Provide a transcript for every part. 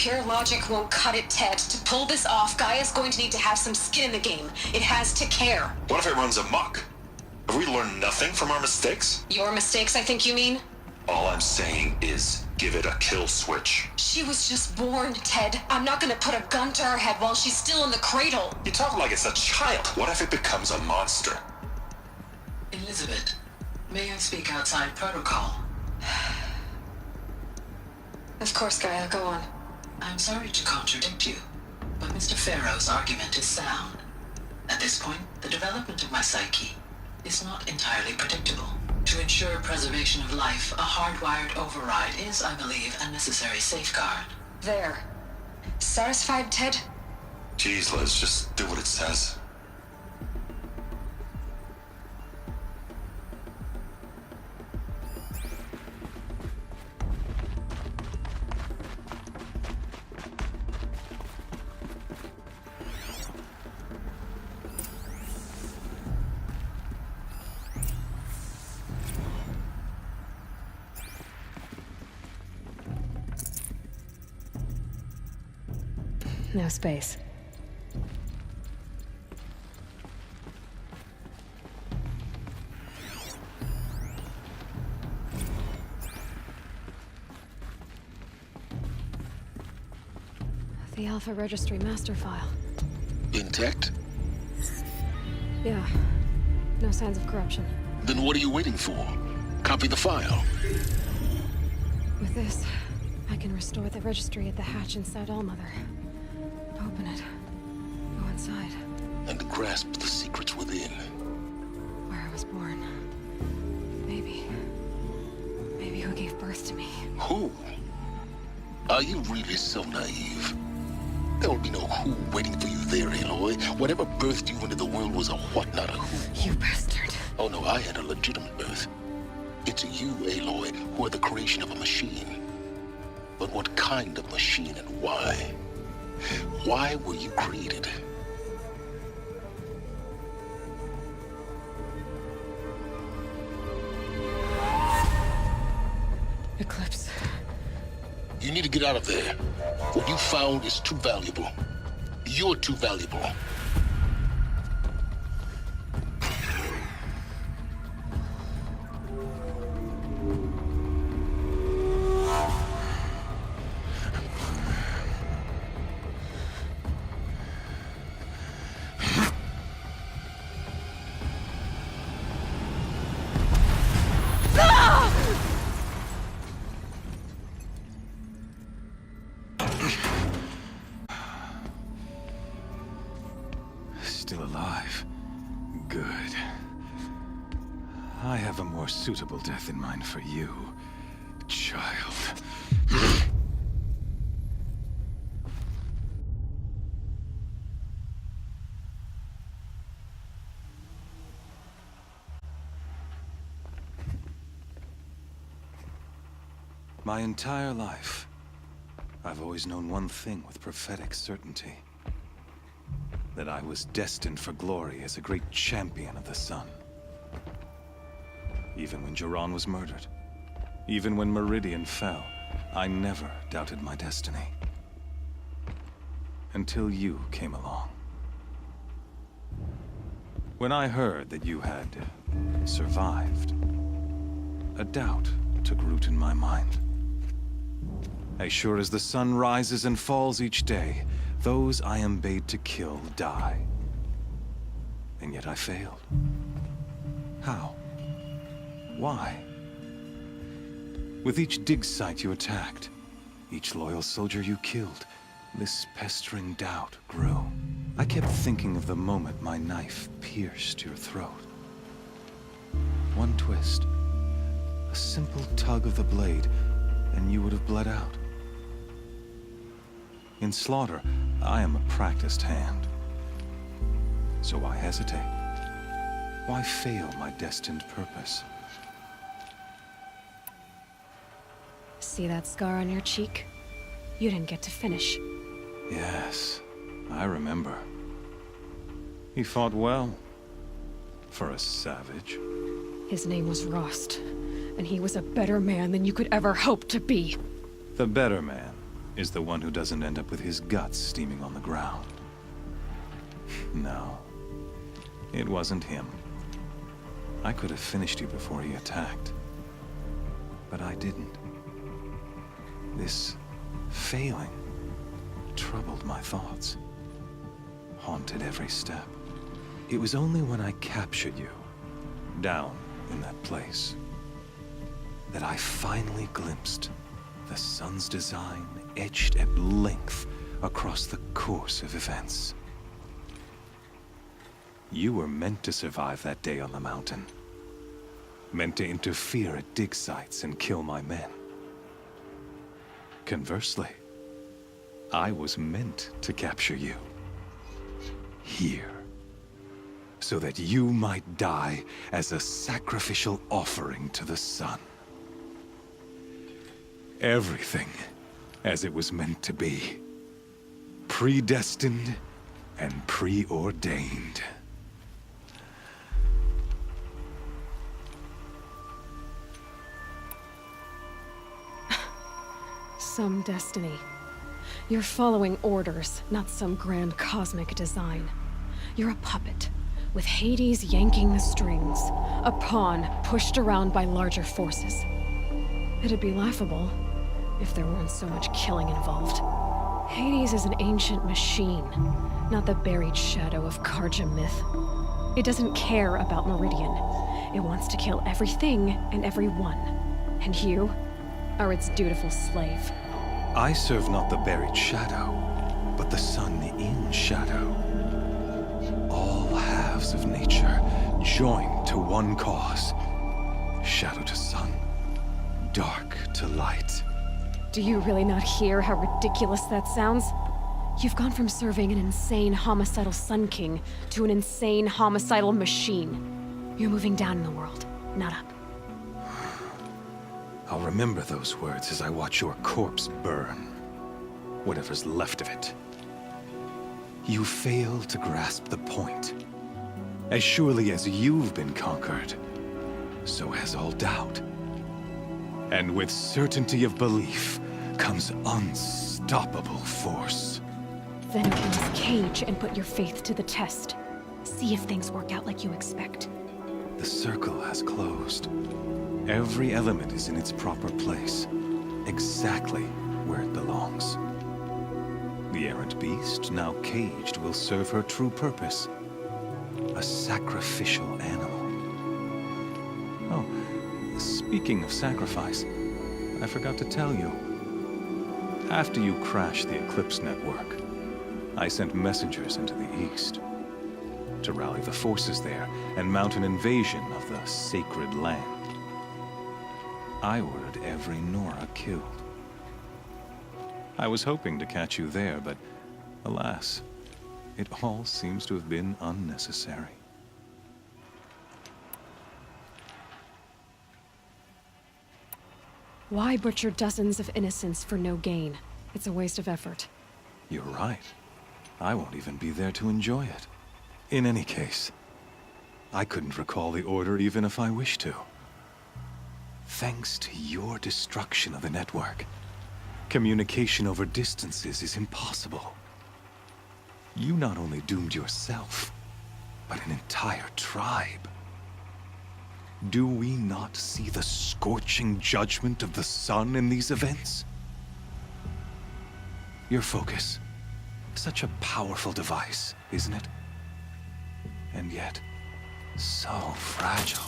Pure logic won't cut it, Ted. To pull this off, Gaia's going to need to have some skin in the game. It has to care. What if it runs amok? Have we learned nothing from our mistakes? Your mistakes, I think you mean? All I'm saying is, give it a kill switch. She was just born, Ted. I'm not gonna put a gun to her head while she's still in the cradle. You talk like it's a child. What if it becomes a monster? Elizabeth, may I speak outside protocol? Of course, Gaia, go on. I'm sorry to contradict you, but Mr. Farrow's argument is sound. At this point, the development of my psyche is not entirely predictable. To ensure preservation of life, a hardwired override is, I believe, a necessary safeguard. There. Satisfied, Ted? Jeez, Liz, just do what it says. No space. The Alpha Registry master file. Intact? Yeah. No signs of corruption. Then what are you waiting for? Copy the file. With this, I can restore the registry at the hatch inside Allmother. Open it. Go inside. And grasp the secrets within. Where I was born. Maybe who gave birth to me. Who? Are you really so naive? There will be no who waiting for you there, Aloy. Whatever birthed you into the world was a what, not a who. You bastard. Oh no, I had a legitimate birth. It's you, Aloy, who are the creation of a machine. But what kind of machine and why? Why were you created? Eclipse. You need to get out of there. What you found is too valuable. You're too valuable. Still alive. Good. I have a more suitable death in mind for you, child. My entire life, I've always known one thing with prophetic certainty. That I was destined for glory as a great champion of the sun. Even when Jiran was murdered, even when Meridian fell, I never doubted my destiny. Until you came along. When I heard that you had survived, a doubt took root in my mind. As sure as the sun rises and falls each day, those I am bade to kill die. And yet I failed. How? Why? With each dig site you attacked, each loyal soldier you killed, this pestering doubt grew. I kept thinking of the moment my knife pierced your throat. One twist, a simple tug of the blade, and you would have bled out. In slaughter, I am a practiced hand. So why hesitate? Why fail my destined purpose? See that scar on your cheek? You didn't get to finish. Yes, I remember. He fought well. For a savage. His name was Rost, and he was a better man than you could ever hope to be. The better man. is the one who doesn't end up with his guts steaming on the ground. No, it wasn't him. I could have finished you before he attacked, but I didn't. This failing troubled my thoughts, haunted every step. It was only when I captured you, down in that place, that I finally glimpsed the sun's design etched at length across the course of events. You were meant to survive that day on the mountain. Meant to interfere at dig sites and kill my men. Conversely, I was meant to capture you. Here. So that you might die as a sacrificial offering to the sun. Everything as it was meant to be. Predestined and preordained. Some destiny. You're following orders, not some grand cosmic design. You're a puppet, with Hades yanking the strings. A pawn pushed around by larger forces. It'd be laughable if there weren't so much killing involved. Hades is an ancient machine, not the buried shadow of Karja myth. It doesn't care about Meridian. It wants to kill everything and everyone. And you are its dutiful slave. I serve not the buried shadow, but the sun in shadow. All halves of nature joined to one cause. Shadow to sun, dark to light. Do you really not hear how ridiculous that sounds? You've gone from serving an insane homicidal Sun King to an insane homicidal machine. You're moving down in the world, not up. I'll remember those words as I watch your corpse burn. Whatever's left of it. You fail to grasp the point. As surely as you've been conquered, so has all doubt. And with certainty of belief comes unstoppable force. Then open this cage and put your faith to the test. See if things work out like you expect. The circle has closed. Every element is in its proper place, exactly where it belongs. The errant beast, now caged, will serve her true purpose. A sacrificial animal. Oh, speaking of sacrifice, I forgot to tell you. After you crashed the Eclipse network, I sent messengers into the east to rally the forces there and mount an invasion of the sacred land. I ordered every Nora killed. I was hoping to catch you there, but alas, it all seems to have been unnecessary. Why butcher dozens of innocents for no gain? It's a waste of effort. You're right. I won't even be there to enjoy it. In any case, I couldn't recall the order even if I wished to. Thanks to your destruction of the network, communication over distances is impossible. You not only doomed yourself, but an entire tribe. Do we not see the scorching judgment of the sun in these events? Your focus, such a powerful device, isn't it? And yet, so fragile.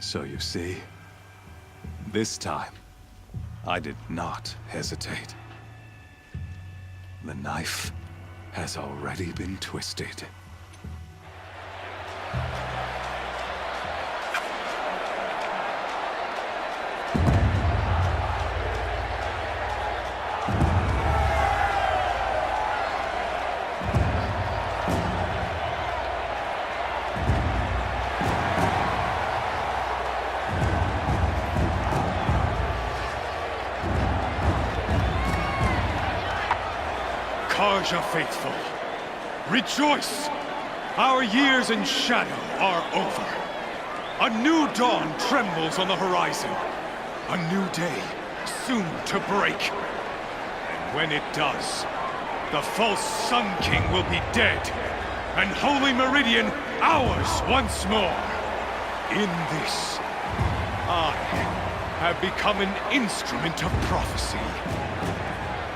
So you see, this time, I did not hesitate. The knife has already been twisted. Karja faithful, rejoice! Our years in shadow are over. A new dawn trembles on the horizon. A new day soon to break. And when it does, the false Sun King will be dead, and Holy Meridian ours once more. In this, I have become an instrument of prophecy.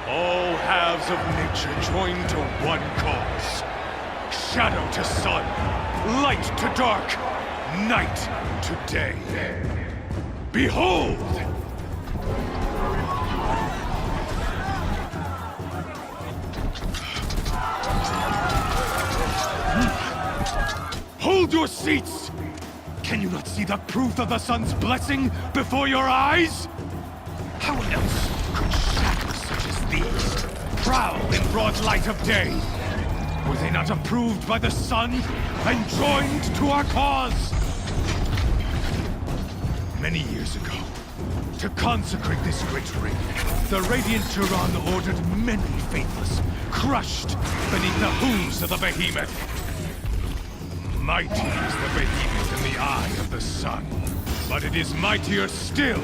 All halves of nature join to one cause. Shadow to sun, light to dark, night to day. Behold! Hold your seats! Can you not see the proof of the sun's blessing before your eyes? How else could shadows such as these prowl in broad light of day? Were they not approved by the sun and joined to our cause? Many years ago, to consecrate this great ring, the Radiant Turan ordered many faithless, crushed beneath the hooves of the behemoth. Mighty is the behemoth in the eye of the sun, but it is mightier still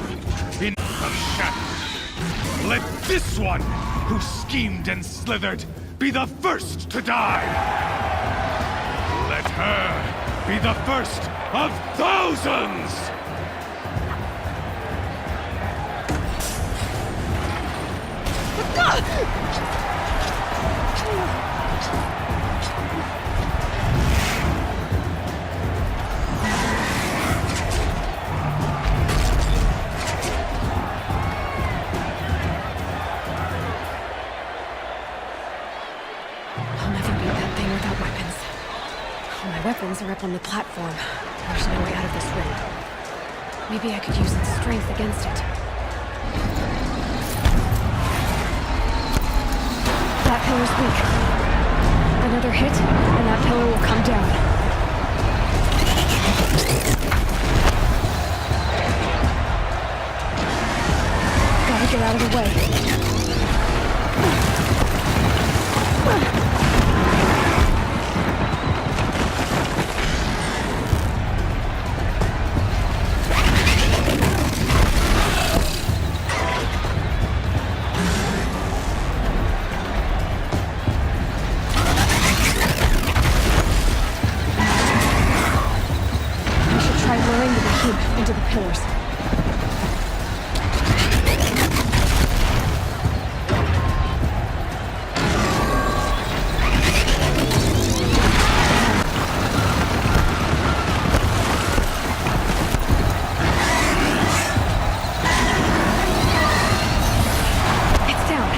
in of shadow. Let this one, who schemed and slithered, be the first to die. Let her be the first of thousands! Weapons are up on the platform. There's no way out of this ring. Maybe I could use its strength against it. That pillar's weak. Another hit, and that pillar will come down. Gotta get out of the way. Into the pillars. It's down.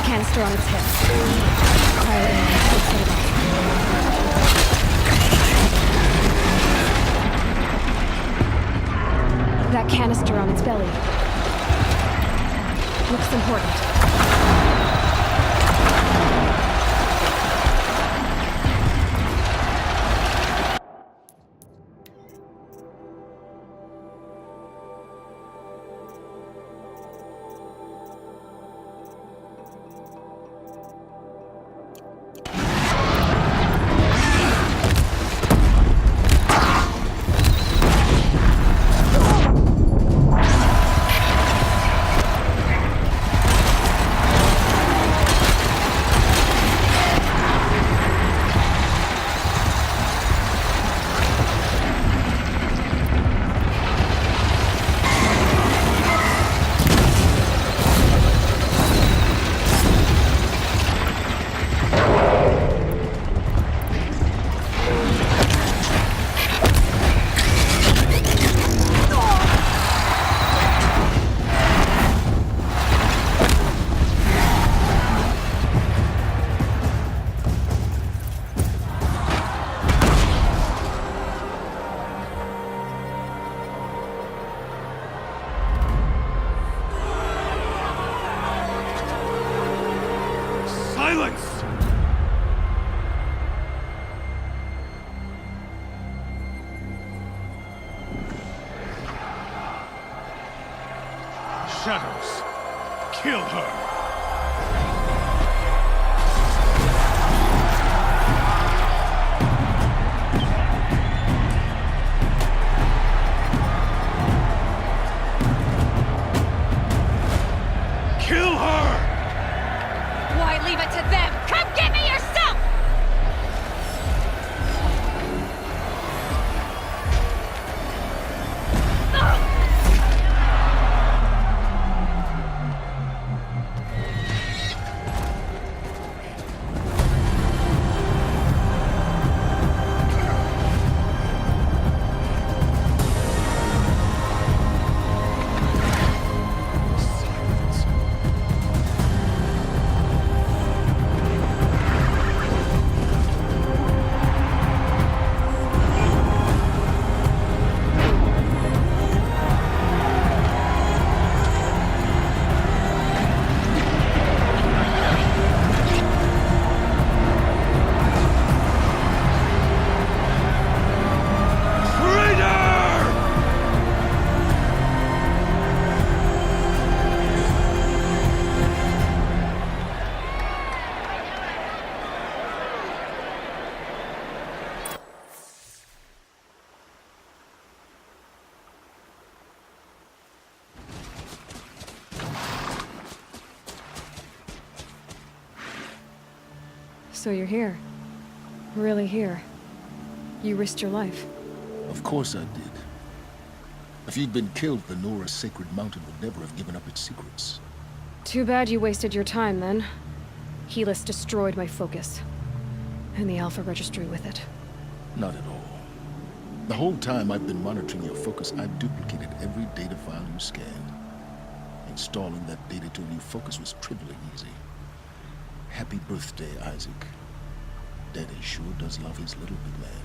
Canister on its hips. That canister on its belly. Looks important. Silence! Shadows, kill her! Kill her! Why leave it to them? Come get me yourself! So you're here. Really here. You risked your life. Of course I did. If you'd been killed, the Nora's sacred mountain would never have given up its secrets. Too bad you wasted your time, then. Helis destroyed my focus. And the Alpha Registry with it. Not at all. The whole time I've been monitoring your focus, I've duplicated every data file you scanned. Installing that data to a new focus was trivially easy. Happy birthday, Isaac. Daddy sure does love his little big man.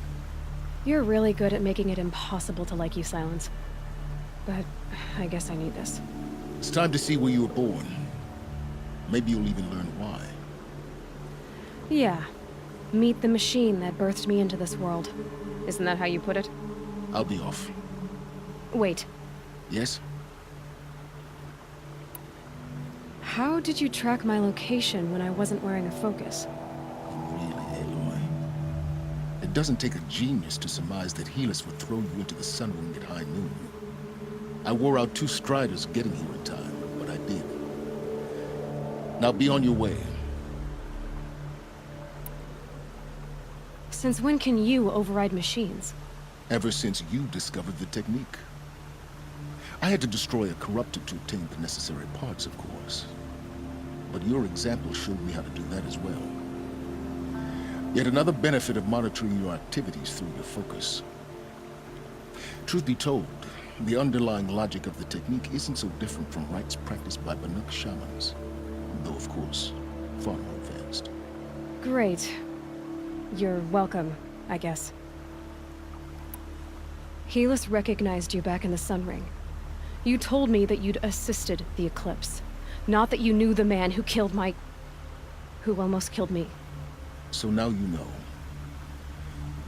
You're really good at making it impossible to like you, Silence. But I guess I need this. It's time to see where you were born. Maybe you'll even learn why. Yeah. Meet the machine that birthed me into this world. Isn't that how you put it? I'll be off. Wait. Yes? How did you track my location when I wasn't wearing a focus? Really, Aloy? It doesn't take a genius to surmise that Helis would throw you into the Sun Ring at high noon. I wore out 2 striders getting here in time, but I did. Now be on your way. Since when can you override machines? Ever since you discovered the technique. I had to destroy a corruptor to obtain the necessary parts, of course. But your example showed me how to do that as well. Yet another benefit of monitoring your activities through your focus. Truth be told, the underlying logic of the technique isn't so different from rites practiced by Banuk shamans. Though, of course, far more advanced. Great. You're welcome, I guess. Helis recognized you back in the Sun Ring. You told me that you'd assisted the Eclipse. Not that you knew the man who killed who almost killed me. So now you know.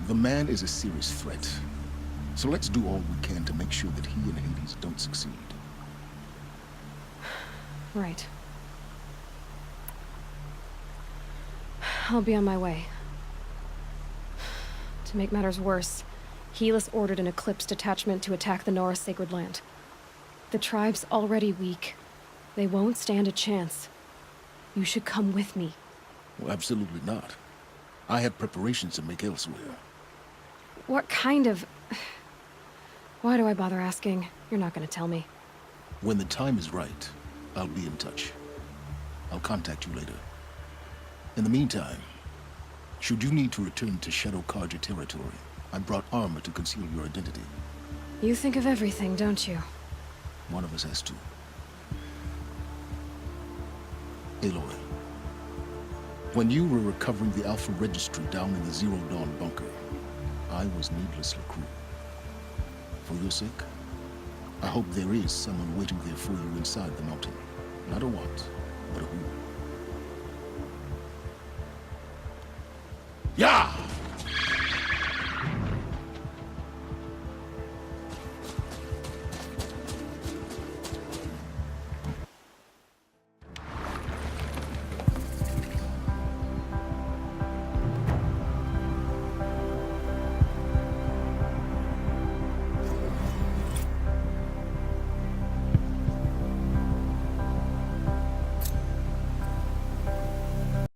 The man is a serious threat. So let's do all we can to make sure that he and Hades don't succeed. Right. I'll be on my way. To make matters worse, Helis ordered an Eclipse detachment to attack the Nora Sacred Land. The tribe's already weak. They won't stand a chance. You should come with me. Well, absolutely not. I have preparations to make elsewhere. What kind of... Why do I bother asking? You're not gonna tell me. When the time is right, I'll be in touch. I'll contact you later. In the meantime, should you need to return to Shadow Carja territory, I brought armor to conceal your identity. You think of everything, don't you? One of us has to. Aloy, when you were recovering the Alpha Registry down in the Zero Dawn bunker, I was needlessly cruel. For your sake, I hope there is someone waiting there for you inside the mountain. Not a what, but a who.